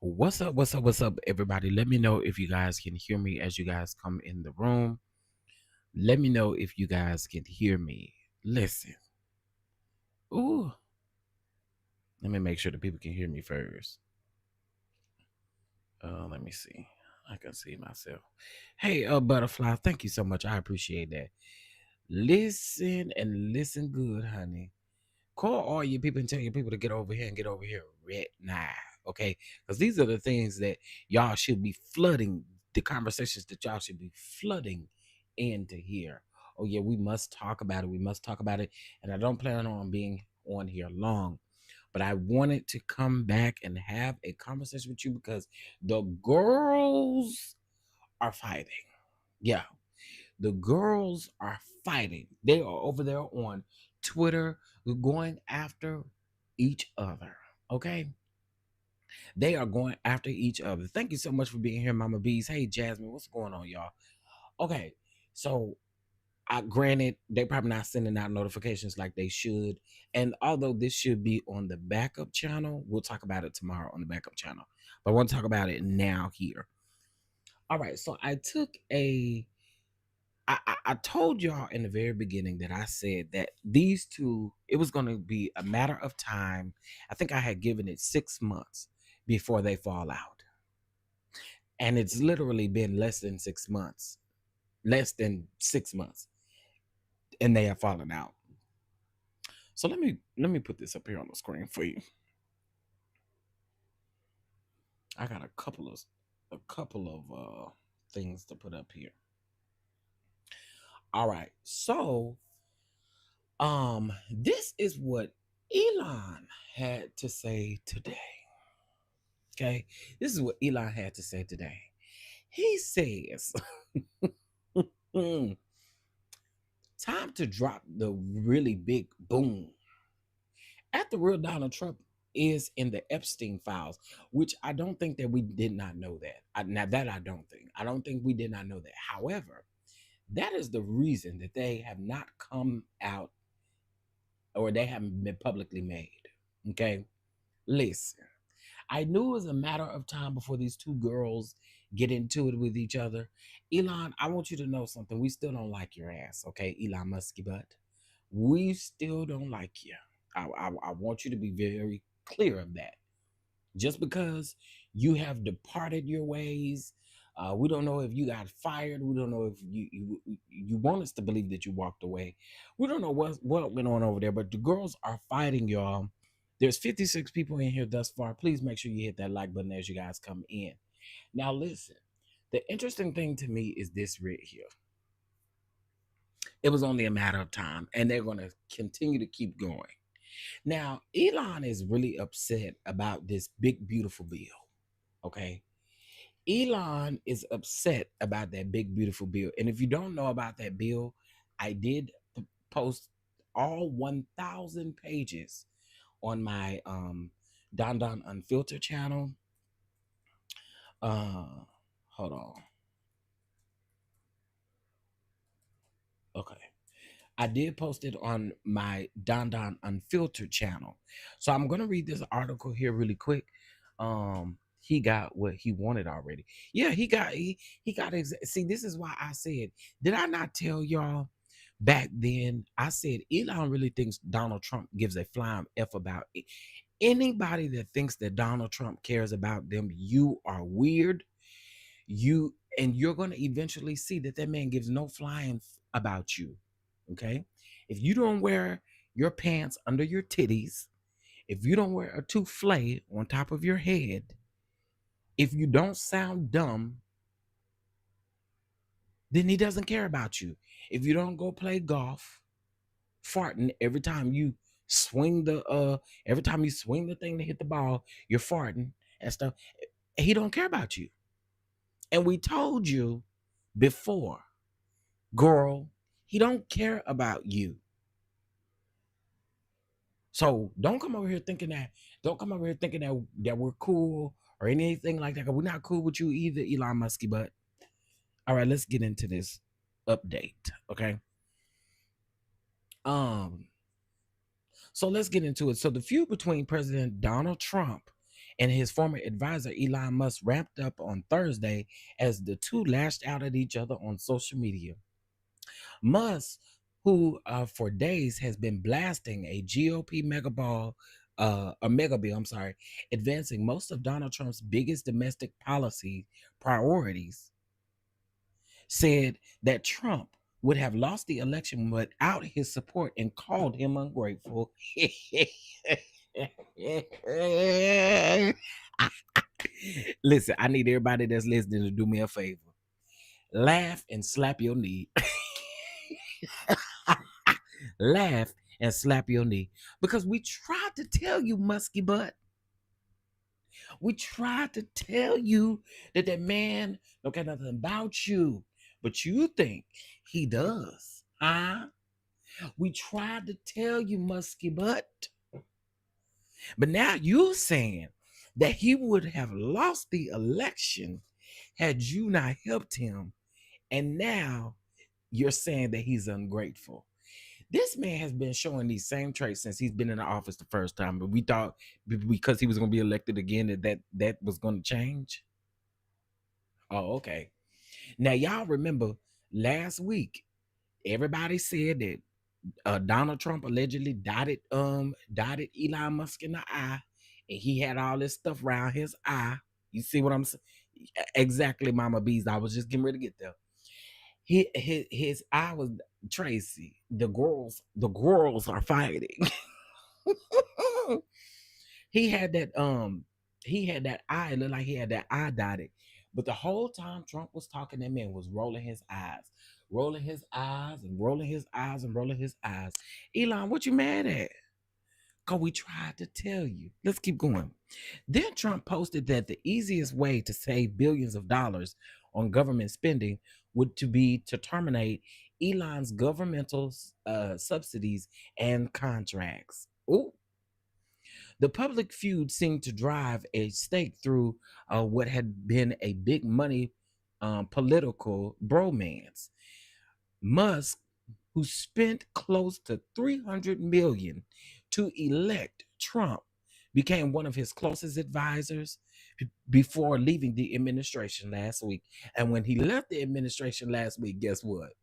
What's up? What's up? What's up, everybody? Let me know if you guys can hear me as you guys come in the room. Let me know if you guys can hear me. Listen. Ooh. Let me make sure the people can hear me first. Let me see. I can see myself. Hey, Butterfly, thank you so much. I appreciate that. Listen and listen good, honey. Call all your people and tell your people to get over here and get over here right now, okay? Because these are the things that y'all should be flooding, the conversations that y'all should be flooding into here. Oh yeah, we must talk about it. We must talk about it. And I don't plan on being on here long, but I wanted to come back and have a conversation with you because the girls are fighting. Yeah, the girls are fighting. They are over there on Twitter going after each other. Okay. They are going after each other. Thank you so much for being here, Mama Bees. Hey, Jasmine, what's going on, y'all? Okay. So, granted, they probably not sending out notifications like they should. And although this should be on the backup channel, we'll talk about it tomorrow on the backup channel. But I want to talk about it now here. All right. So, I told y'all in the very beginning that I said that these two, it was going to be a matter of time. I think I had given it 6 months before they fall out. And it's literally been less than 6 months, and they have fallen out. So let me put this up here on the screen for you. I got a couple of things to put up here. All right. So this is what Elon had to say today. Okay, this is what Elon had to say today. He says, time to drop the really big boom. After real Donald Trump is in the Epstein files, which I don't think that we did not know that. Now that I don't think we did not know that. However, that is the reason that they have not come out or they haven't been publicly made. Okay, listen. I knew it was a matter of time before these two girls get into it with each other. Elon, I want you to know something. We still don't like your ass, okay, Elon Musky butt. We still don't like you. I want you to be very clear of that. Just because you have departed your ways, we don't know if you got fired. We don't know if you want us to believe that you walked away. We don't know what went on over there, but the girls are fighting, y'all. There's 56 people in here thus far. Please make sure you hit that like button as you guys come in. Now, listen, the interesting thing to me is this right here. It was only a matter of time, and they're going to continue to keep going. Now, Elon is really upset about this big, beautiful bill. Okay. Elon is upset about that big, beautiful bill. And if you don't know about that bill, I did post all 1,000 pages on my DonDons Unfiltered channel. Hold on. Okay. I did post it on my DonDons Unfiltered channel. So I'm gonna read this article here really quick. He got what he wanted already. Yeah, he got see, this is why I said, did I not tell y'all back then? I said Elon really thinks Donald Trump gives a flying F about it. Anybody that thinks that Donald Trump cares about them, you are weird. You're going to eventually see that that man gives no flying about you. Okay, if you don't wear your pants under your titties, if you don't wear a toufle on top of your head, if you don't sound dumb, then he doesn't care about you. If you don't go play golf farting every time you swing the thing to hit the ball, you're farting and stuff, he don't care about you. And we told you before, girl, he don't care about you. So don't come over here thinking that we're cool or anything like that. We're not cool with you either, Elon Musky butt. All right, let's get into this update. Okay. So let's get into it. So the feud between President Donald Trump and his former advisor Elon Musk ramped up on Thursday as the two lashed out at each other on social media. Musk, who for days has been blasting a GOP mega bill, advancing most of Donald Trump's biggest domestic policy priorities, said that Trump would have lost the election without his support and called him ungrateful. Listen, I need everybody that's listening to do me a favor. Laugh and slap your knee. Laugh and slap your knee. Because we tried to tell you, Musky Butt. We tried to tell you that that man don't care nothing about you. But you think he does. Huh? We tried to tell you, Musky Butt. But now you're saying that he would have lost the election had you not helped him. And now you're saying that he's ungrateful. This man has been showing these same traits since he's been in the office the first time, but we thought because he was going to be elected again that was going to change. Oh, okay. Now y'all remember last week, everybody said that Donald Trump allegedly dotted Elon Musk in the eye, and he had all this stuff around his eye. You see what I'm saying? Exactly, Mama Bees. I was just getting ready to get there. His eye was Tracy. The girls are fighting. he had that eye. It looked like he had that eye dotted. But the whole time Trump was talking, that man was rolling his eyes, rolling his eyes, and rolling his eyes, and rolling his eyes. Elon, what you mad at? Because we tried to tell you. Let's keep going. Then Trump posted that the easiest way to save billions of dollars on government spending would be to terminate Elon's governmental subsidies and contracts. Ooh. The public feud seemed to drive a stake through what had been a big money political bromance. Musk, who spent close to $300 million to elect Trump, became one of his closest advisors before leaving the administration last week. And when he left the administration last week, guess what?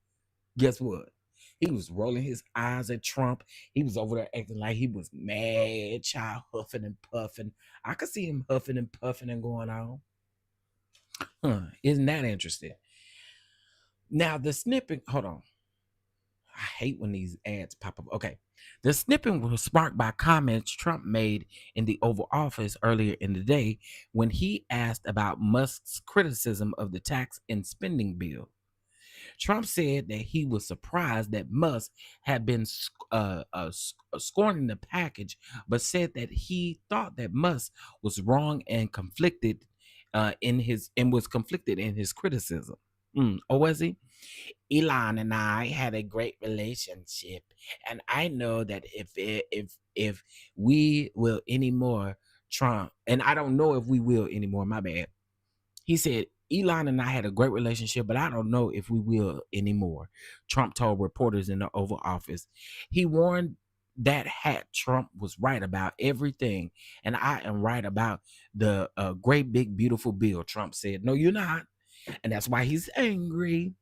He was rolling his eyes at Trump. He was over there acting like he was mad, child, huffing and puffing. I could see him huffing and puffing and going on. Isn't that interesting? Now, the snippet, hold on. I hate when these ads pop up. Okay. The snippet was sparked by comments Trump made in the Oval Office earlier in the day when he asked about Musk's criticism of the tax and spending bill. Trump said that he was surprised that Musk had been scorning the package, but said that he thought that Musk was wrong and conflicted was conflicted in his criticism. Or was he? Elon and I had a great relationship, and I know that if we will anymore, Trump, and I don't know if we will anymore. My bad. He said, Elon and I had a great relationship, but I don't know if we will anymore, Trump told reporters in the Oval Office. He warned that Trump was right about everything, and I am right about the great big beautiful bill, Trump said. No, you're not. And that's why he's angry.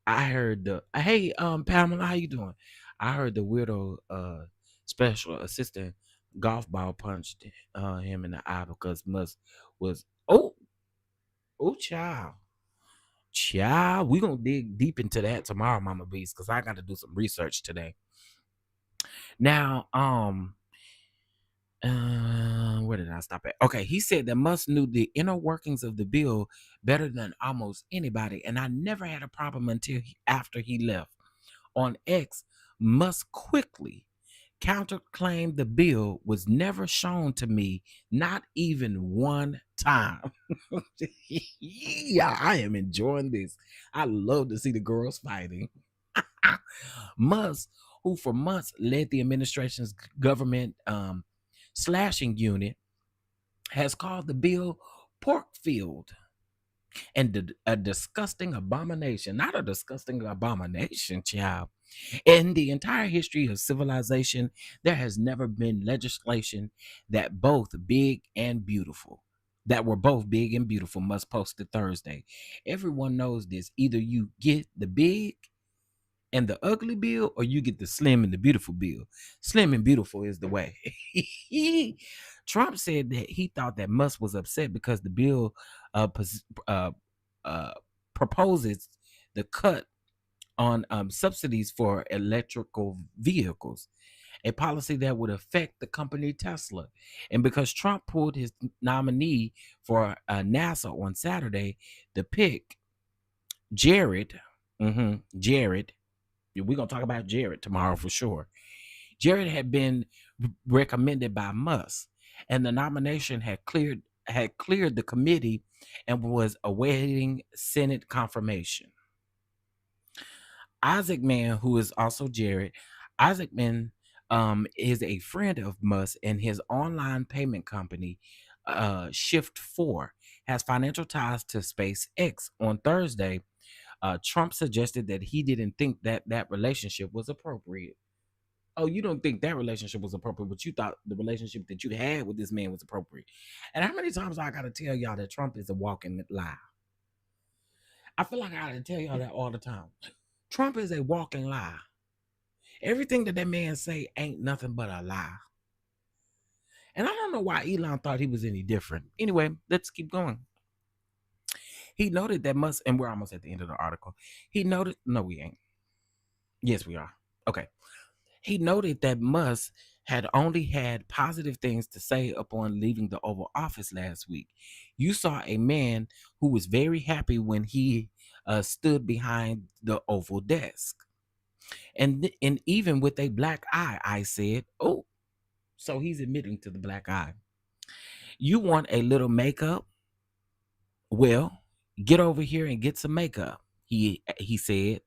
I heard hey, Pamela, how you doing? I heard the weirdo special assistant golf ball punched him in the eye because Musk was child. We gonna dig deep into that tomorrow, Mama Beast, because I got to do some research today. Now, where did I stop at? Okay, he said that Musk knew the inner workings of the bill better than almost anybody, and I never had a problem until after he left. On X, Musk quickly counterclaimed the bill was never shown to me, not even one time. Yeah, I am enjoying this. I love to see the girls fighting. Musk, who for months led the administration's government slashing unit, has called the bill pork-filled. and a disgusting abomination, not a disgusting abomination, child. In the entire history of civilization, there has never been legislation that were both big and beautiful must post it Thursday. Everyone knows this. Either you get the big and the ugly bill, or you get the slim and the beautiful bill. Slim and beautiful is the way. Trump said that he thought that Musk was upset because the bill uh, uh, proposes the cut on subsidies for electrical vehicles, a policy that would affect the company Tesla. And because Trump pulled his nominee for NASA on Saturday, the pick, Jared, Jared, we're going to talk about Jared tomorrow for sure. Jared had been recommended by Musk, and the nomination had cleared the committee and was awaiting Senate confirmation. Isaac Mann, who is also Jared, Isaac Mann is a friend of Musk, and his online payment company, Shift4, has financial ties to SpaceX. On Thursday, Trump suggested that he didn't think that relationship was appropriate. Oh, you don't think that relationship was appropriate, but you thought the relationship that you had with this man was appropriate. And how many times I got to tell y'all that Trump is a walking lie? I feel like I got to tell y'all that all the time. Trump is a walking lie. Everything that man say ain't nothing but a lie. And I don't know why Elon thought he was any different. Anyway, let's keep going. He noted that Musk, and we're almost at the end of the article. He noted, no, we ain't. Yes, we are. Okay. He noted that Musk had only had positive things to say upon leaving the Oval Office last week. You saw a man who was very happy when he stood behind the Oval desk. And even with a black eye, I said, oh, so he's admitting to the black eye. You want a little makeup? Well, get over here and get some makeup, he said.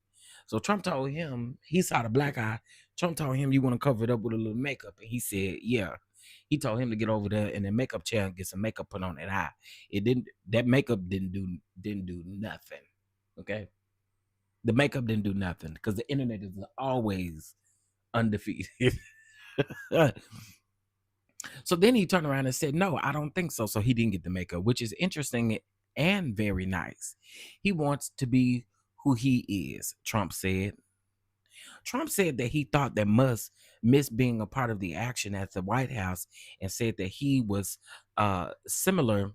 So Trump told him, he saw the black eye. Trump told him, you want to cover it up with a little makeup? And he said, yeah. He told him to get over there in the makeup chair and get some makeup put on that eye. That makeup didn't do nothing. Okay. The makeup didn't do nothing because the internet is always undefeated. So then he turned around and said, no, I don't think so. So he didn't get the makeup, which is interesting and very nice. He wants to be who he is, Trump said. Trump said that he thought that Musk missed being a part of the action at the White House, and said that he was similar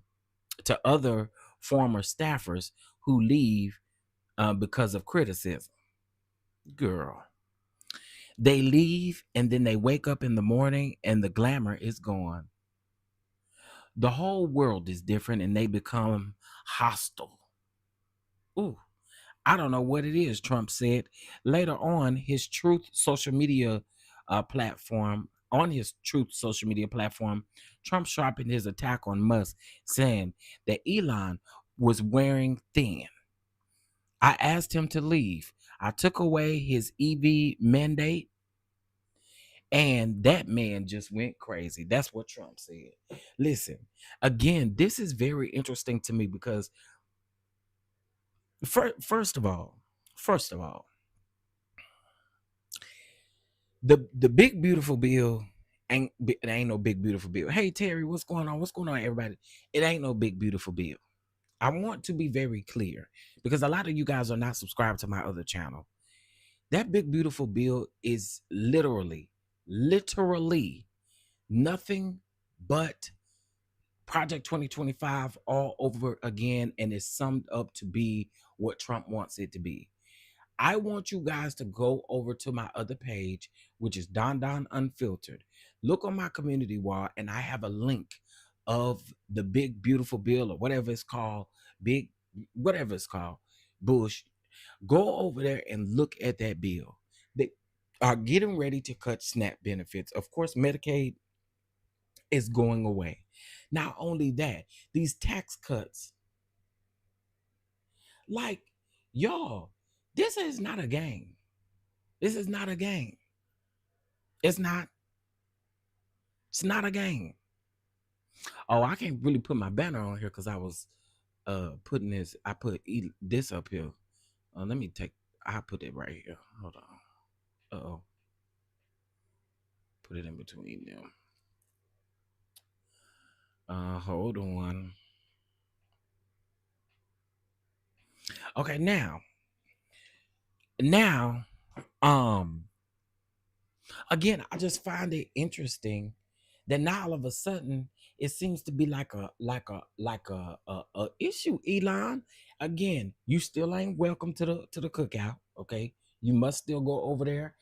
to other former staffers who leave because of criticism. Girl. They leave and then they wake up in the morning and the glamour is gone. The whole world is different and they become hostile. Ooh, I don't know what it is, Trump said. Later on, his Truth social media platform, Trump sharpened his attack on Musk, saying that Elon was wearing thin. I asked him to leave. I took away his EV mandate, and that man just went crazy. That's what Trump said. Listen, again, this is very interesting to me because first of all, the big beautiful bill it ain't no big beautiful bill. Hey Terry, what's going on? What's going on, everybody? It ain't no big beautiful bill. I want to be very clear because a lot of you guys are not subscribed to my other channel. That big beautiful bill is literally nothing but Project 2025 all over again, and it's summed up to be what Trump wants it to be. I want you guys to go over to my other page, which is DonDon Unfiltered. Look on my community wall, and I have a link of the big beautiful bill or whatever it's called, Bush. Go over there and look at that bill. They are getting ready to cut SNAP benefits. Of course, Medicaid is going away. Not only that, these tax cuts, like, y'all, this is not a game. This is not a game. It's not a game. Oh, I can't really put my banner on here because I was putting this. I put this up here. Let me take. I put it right here. Hold on. Oh, put it in between them. Hold on. Okay, now, um, again, I just find it interesting that now all of a sudden it seems to be like a issue. Elon, again, you still ain't welcome to the cookout. Okay, you must still go over there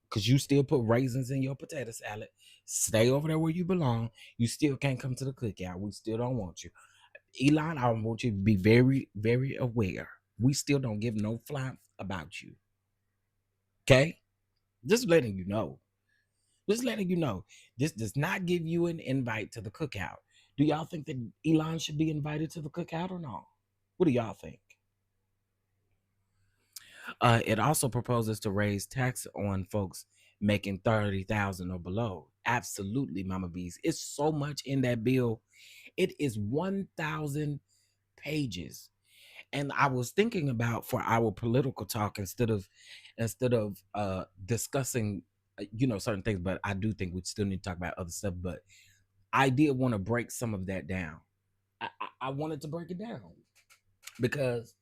because you still put raisins in your potato salad. Stay over there where you belong. You still can't come to the cookout. We still don't want you. Elon, I want you to be very, very aware. We still don't give no flap about you. Okay? Just letting you know. Just letting you know. This does not give you an invite to the cookout. Do y'all think that Elon should be invited to the cookout or not? What do y'all think? It also proposes to raise tax on folks making 30,000 or below. Absolutely, Mama Bees. It's so much in that bill. It is 1,000 pages. And I was thinking about for our political talk instead of discussing certain things, but I do think we still need to talk about other stuff. But I did want to break some of that down. I wanted to break it down because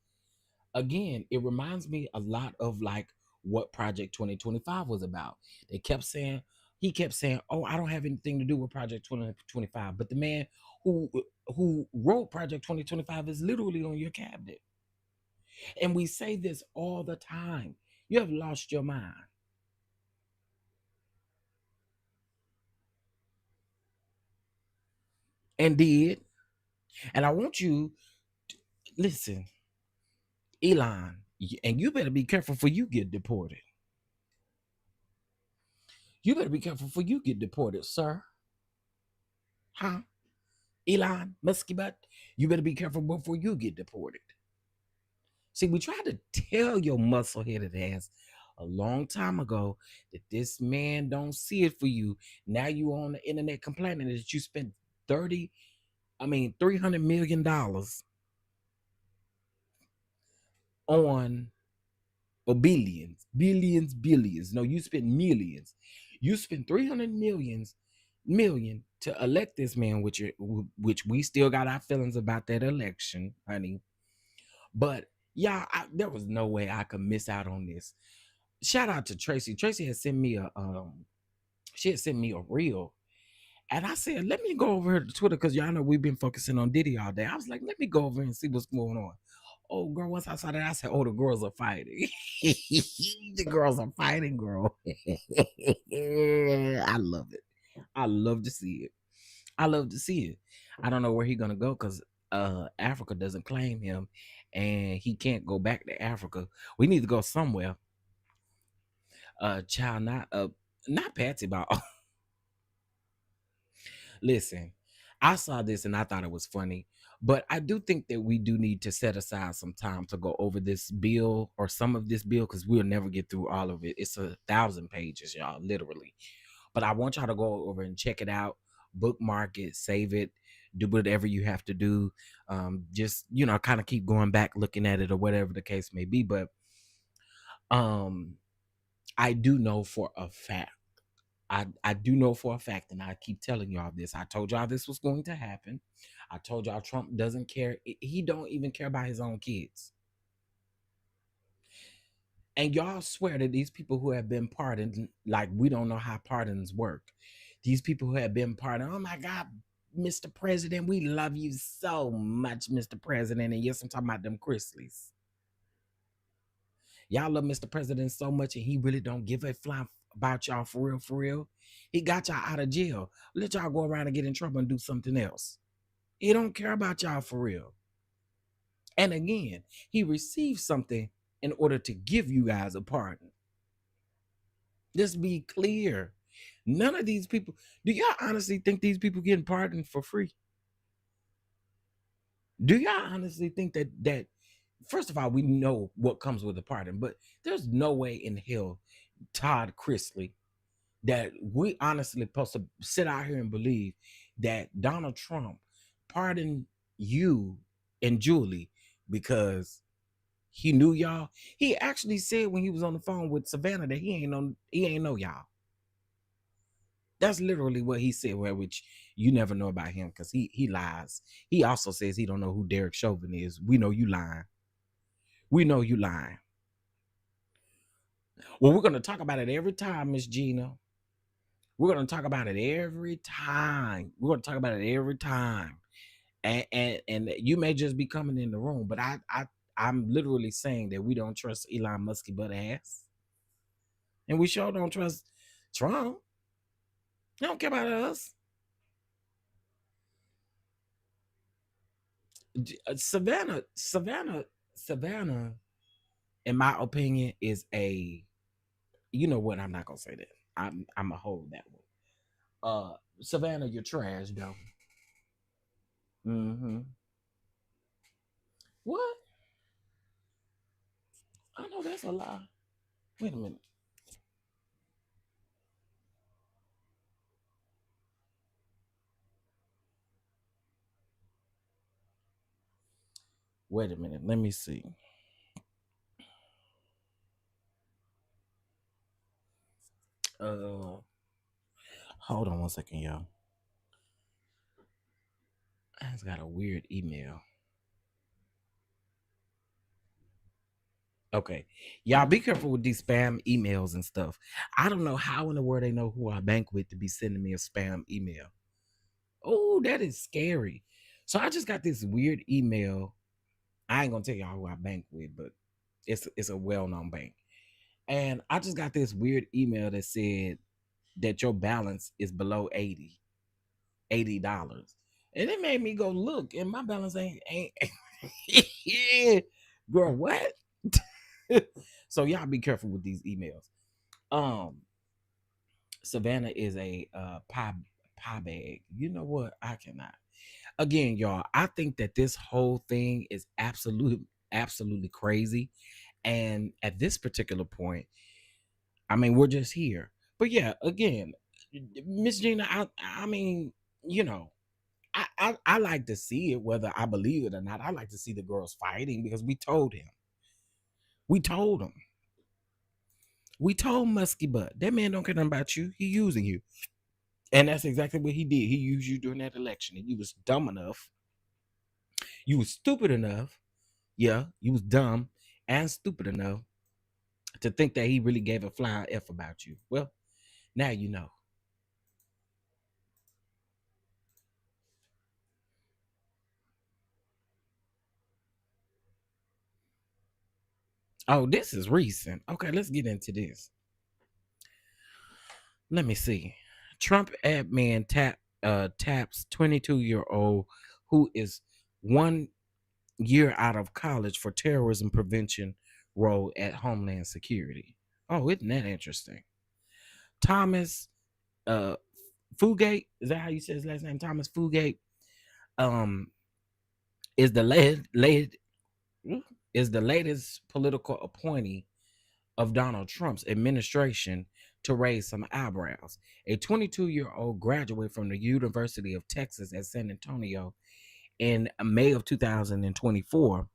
again, it reminds me a lot of like what Project 2025 was about. They kept saying, he kept saying, "Oh, I don't have anything to do with Project 2025." But the man who who wrote Project 2025 is literally on your cabinet. And we say this all the time. You have lost your mind. And did. And I want you to listen, Elon, and you better be careful for you get deported. You better be careful for you get deported, sir. Huh? Elon, Musky butt, you better be careful before you get deported. See, we tried to tell your muscle-headed ass a long time ago that this man don't see it for you. Now you on the internet complaining that you spent 300 million dollars on or billions. No, you spent millions. You spent 300 million to elect this man, which we still got our feelings about that election, honey. But yeah, there was no way I could miss out on this. Shout out to Tracy. Tracy had sent me a reel. And I said, let me go over here to Twitter because y'all know we've been focusing on Diddy all day. I was like, let me go over and see what's going on. Oh, girl, once I saw that, I said, oh, the girls are fighting. The girls are fighting, girl. I love it. I love to see it. I love to see it. I don't know where he's gonna go because Africa doesn't claim him and he can't go back to Africa. We need to go somewhere. Child, not Patsy, but listen, I saw this and I thought it was funny, but I do think that we do need to set aside some time to go over this bill or some of this bill because we'll never get through all of it. It's 1,000 pages, y'all, literally. But I want y'all to go over and check it out, bookmark it, save it, do whatever you have to do. Just kind of keep going back, looking at it, or whatever the case may be. But um, I do know for a fact. I do know for a fact, and I keep telling y'all this. I told y'all this was going to happen. I told y'all Trump doesn't care. He don't even care about his own kids. And y'all swear that these people who have been pardoned, like we don't know how pardons work. These people who have been pardoned, oh my God, Mr. President, we love you so much, Mr. President. And yes, I'm talking about them Chrisleys. Y'all love Mr. President so much, and he really don't give a fly about y'all for real, for real. He got y'all out of jail. Let y'all go around and get in trouble and do something else. He don't care about y'all for real. And again, he received something in order to give you guys a pardon. Just be clear. None of these people, do y'all honestly think these people getting pardoned for free? Do y'all honestly think that first of all, we know what comes with a pardon, but there's no way in hell Todd Chrisley that we honestly supposed to sit out here and believe that Donald Trump pardoned you and Julie because he knew y'all. He actually said when he was on the phone with Savannah that he ain't know y'all. That's literally what he said, which you never know about him because he lies. He also says he don't know who Derek Chauvin is. We know you lying. We know you lying. Well, we're gonna talk about it every time, Miss Gina. We're gonna talk about it every time. We're gonna talk about it every time. And you may just be coming in the room, but I'm literally saying that we don't trust Elon Musky butt ass. And we sure don't trust Trump. They don't care about us. Savannah, in my opinion, is a, you know what? I'm not gonna say that. I'm gonna hold that one. Savannah, you're trash, though. Mm-hmm. What? I know that's a lie. Wait a minute. Wait a minute. Let me see. Uh, Hold on one second, y'all. I just got a weird email. Okay. Y'all be careful with these spam emails and stuff. I don't know how in the world they know who I bank with to be sending me a spam email. Oh, that is scary. So I just got this weird email. I ain't gonna tell y'all who I bank with, but it's a well-known bank. And I just got this weird email that said that your balance is below $80. And it made me go look, and my balance ain't yeah. Girl, what? So y'all be careful with these emails. Um, Savannah is a pie bag. You know what? I cannot. Again, y'all, I think that this whole thing is absolutely crazy. And at this particular point, I mean, we're just here. But yeah, again, Miss Gina, I mean, you know, I like to see it, whether I believe it or not. I like to see the girls fighting because we told him. We told him. We told Musky Butt that man don't care nothing about you. He using you. And that's exactly what he did. He used you during that election. And you was dumb enough. You was stupid enough. Yeah, you was dumb and stupid enough to think that he really gave a flying F about you. Well, now you know. Oh, this is recent. Okay, let's get into this. Let me see. Trump admin taps 22-year-old who is 1 year out of college for terrorism prevention role at Homeland Security. Oh, isn't that interesting? Thomas uh Fugate, is that how you say his last name? Thomas Fugate um is the is the latest political appointee of Donald Trump's administration to raise some eyebrows. A 22-year-old graduate from the University of Texas at San Antonio in May of 2024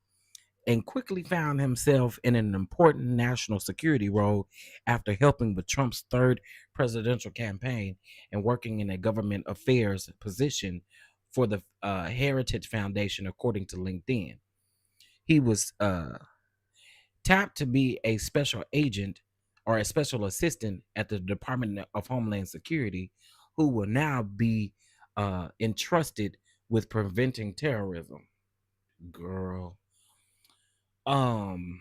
and quickly found himself in an important national security role after helping with Trump's third presidential campaign and working in a government affairs position for the Heritage Foundation, according to LinkedIn. He was tapped to be a special agent or a special assistant at the Department of Homeland Security, who will now be entrusted with preventing terrorism. Girl. Um,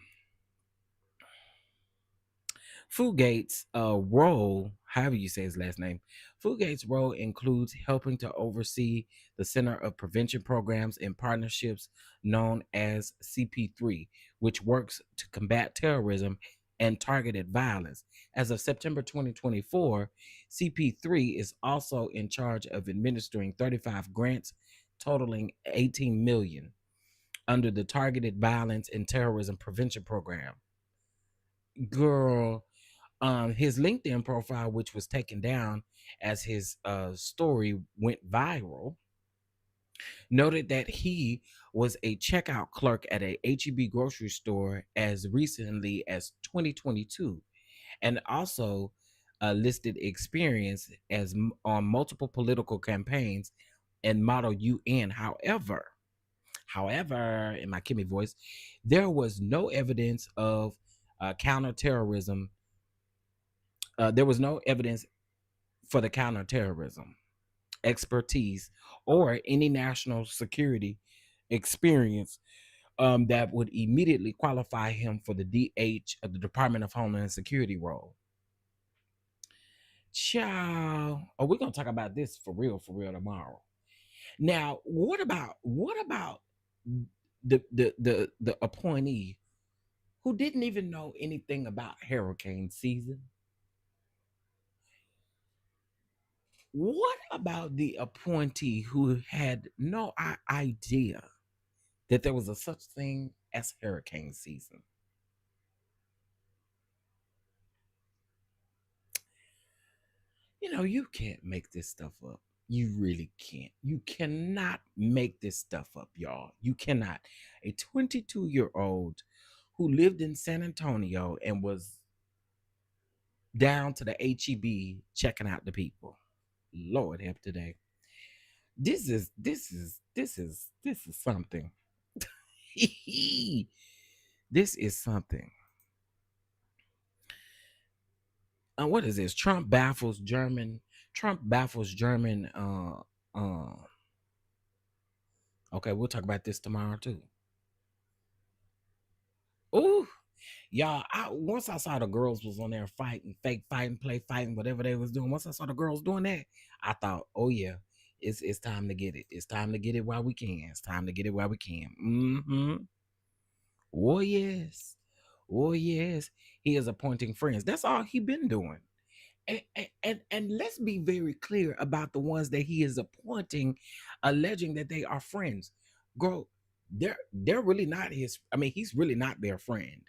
Fugate's role, however you say his last name, Fugate's role includes helping to oversee the Center of Prevention Programs and Partnerships known as CP3, which works to combat terrorism and targeted violence. As of September 2024, CP3 is also in charge of administering 35 grants totaling 18 million under the Targeted Violence and Terrorism Prevention Program. Girl, his LinkedIn profile, which was taken down as his story went viral, noted that he was a checkout clerk at a HEB grocery store as recently as 2022, and also listed experience as on multiple political campaigns and Model UN. However, in my Kimmy voice, there was no evidence of counterterrorism. There was no evidence for the counterterrorism expertise or any national security experience that would immediately qualify him for the DH of the Department of Homeland Security role. Ciao. Oh, we're gonna talk about this for real tomorrow. Now, what about the appointee who didn't even know anything about hurricane season? What about the appointee who had no idea that there was a such thing as hurricane season? You know, you can't make this stuff up. You really can't. You cannot make this stuff up, y'all. You cannot. A 22-year-old who lived in San Antonio and was down to the HEB checking out the people. Lord help today. This is something. This is something. What is this? Trump baffles German. Okay, we'll talk about this tomorrow too. Ooh, y'all. Once I saw the girls was on there fighting, fake fighting, play fighting, whatever they was doing. Once I saw the girls doing that, I thought, oh yeah, it's time to get it. It's time to get it while we can. It's time to get it while we can. Mm-hmm. Oh yes. Oh yes. He is appointing friends. That's all he been doing. And let's be very clear about the ones that he is appointing, alleging that they are friends. Girl, they're really not his. I mean, he's really not their friend.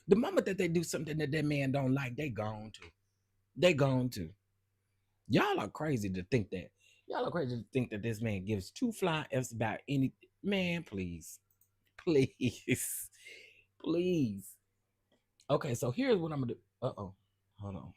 The moment that they do something that man don't like, they gone to. They gone to. Y'all are crazy to think that. Y'all are crazy to think that this man gives two flying f's about any man. Please, please, please. Okay, so here's what I'm gonna do. Uh-oh. Hold on.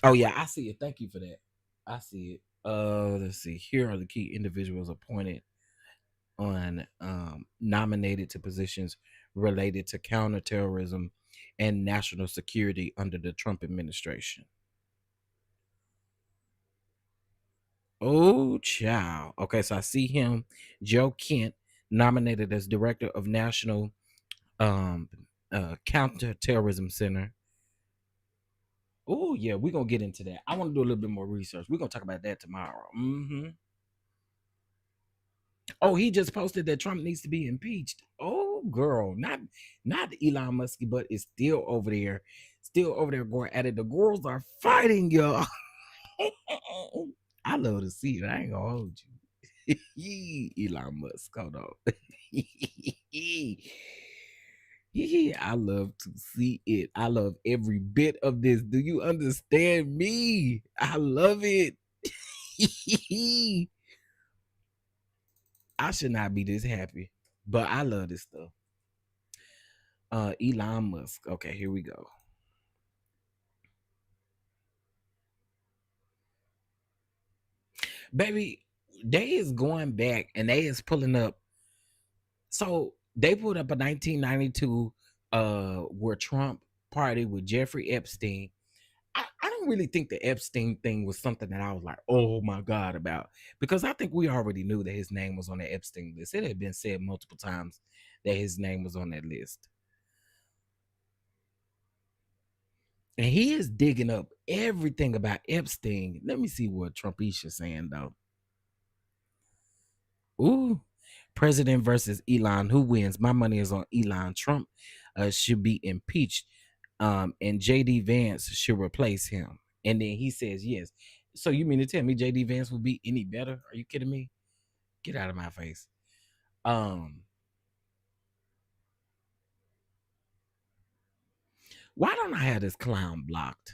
Oh yeah, I see it. Thank you for that. I see it. Let's see. Here are the key individuals appointed on nominated to positions related to counterterrorism and national security under the Trump administration. Oh, child. Okay, so I see him, Joe Kent, nominated as director of National um Counterterrorism Center. Oh, yeah, we're gonna get into that. I want to do a little bit more research. We're gonna talk about that tomorrow. Oh, he just posted that Trump needs to be impeached. Oh, girl, not Elon Musky, but it's still over there going at it. The girls are fighting, y'all. I love to see it. I ain't gonna hold you. Elon Musk, hold on. I love to see it. I love every bit of this. Do you understand me? I love it. I should not be this happy, but I love this stuff. Elon Musk. Okay, here we go. Baby, they is going back and they is pulling up. So they put up a 1992 where Trump party with Jeffrey Epstein. I don't really think the Epstein thing was something that I was like, oh my God, about, because I think we already knew that his name was on the Epstein list. It had been said multiple times that his name was on that list. And he is digging up everything about Epstein. Let me see what Trumpisha's saying though. Ooh, President versus Elon. Who wins? My money is on Elon. Trump should be impeached, and JD Vance should replace him. And then he says yes. So you mean to tell me JD Vance will be any better? Are you kidding me? Get out of my face. Um, Why don't I have this clown blocked?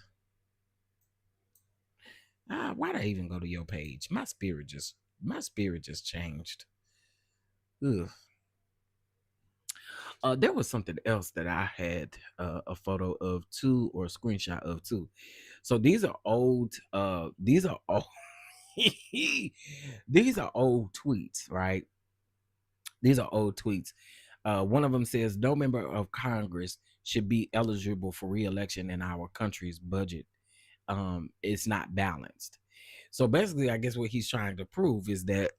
Why'd I even go to your page? My spirit just changed. Ugh. There was something else that I had a photo of too, or a screenshot of too. So these are old. These are old. These are old tweets, right? These are old tweets. One of them says, "No member of Congress should be eligible for re-election in our country's budget. It's not balanced." So basically, I guess what he's trying to prove is that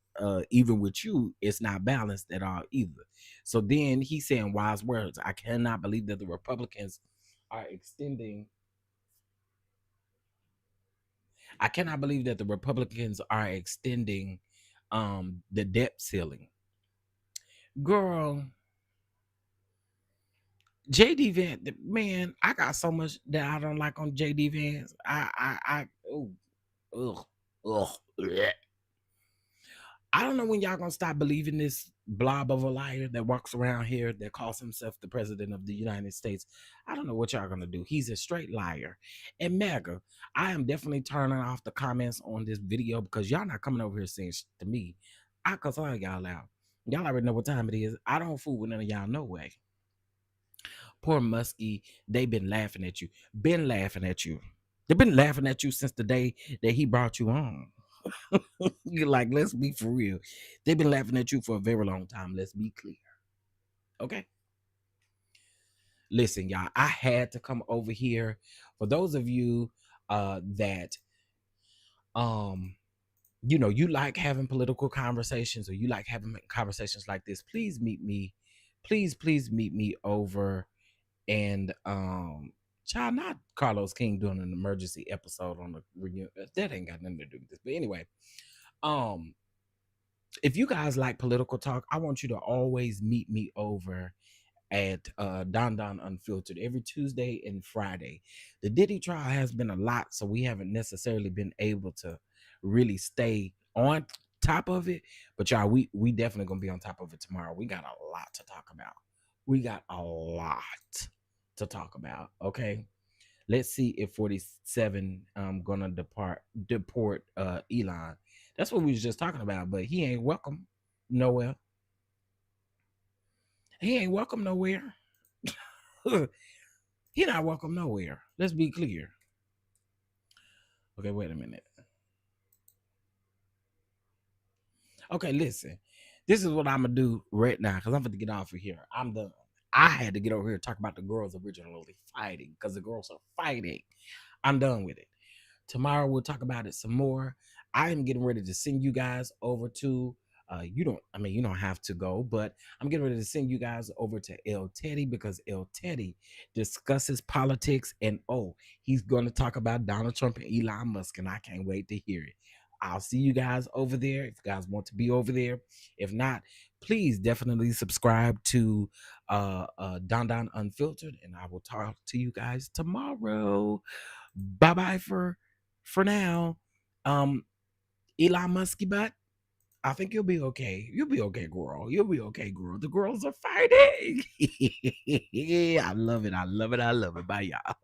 even with you, it's not balanced at all either. So then he's saying wise words. I cannot believe that the Republicans are extending. I cannot believe that the Republicans are extending the debt ceiling. Girl, JD Vance, man, I got so much that I don't like on JD Vance. Oh, ugh, ugh, bleh. I don't know when y'all gonna stop believing this blob of a liar that walks around here that calls himself the president of the United States. I don't know what y'all gonna do. He's a straight liar. And Mega, I am definitely turning off the comments on this video because y'all not coming over here saying shit to me. I cuss all y'all out. Y'all already know what time it is. I don't fool with none of y'all, no way. Poor Musky, they been laughing at you. Been laughing at you. They've been laughing at you since the day that he brought you on. You're like, let's be for real. They've been laughing at you for a very long time. Let's be clear. Okay. Listen, y'all, I had to come over here. For those of you that you like having political conversations, or you like having conversations like this, please meet me. Please meet me over. And child, not Carlos King doing an emergency episode on the reunion. That ain't got nothing to do with this. But anyway, um, if you guys like political talk, I want you to always meet me over at DonDon Unfiltered every Tuesday and Friday. The Diddy trial has been a lot, so we haven't necessarily been able to really stay on top of it. But y'all, we definitely gonna be on top of it tomorrow. We got a lot to talk about. We got a lot to talk about. Okay. Let's see if 47 gonna deport Elon. That's what we was just talking about, but he ain't welcome nowhere. He ain't welcome nowhere. He not welcome nowhere. Let's be clear. Okay, wait a minute. Okay, listen. This is what I'm gonna do right now because I'm gonna get off of here. I'm done. I had to get over here and talk about the girls originally fighting because the girls are fighting. I'm done with it. Tomorrow we'll talk about it some more. I am getting ready to send you guys over to you don't have to go, but I'm getting ready to send you guys over to El Teddy because El Teddy discusses politics, and he's going to talk about Donald Trump and Elon Musk, and I can't wait to hear it. I'll see you guys over there if you guys want to be over there. If not, please definitely subscribe to Don Unfiltered, and I will talk to you guys tomorrow. Bye bye for now. Elon Musky butt, I think you'll be okay. You'll be okay, girl. You'll be okay, girl. The girls are fighting. I love it. I love it. I love it. Bye, y'all.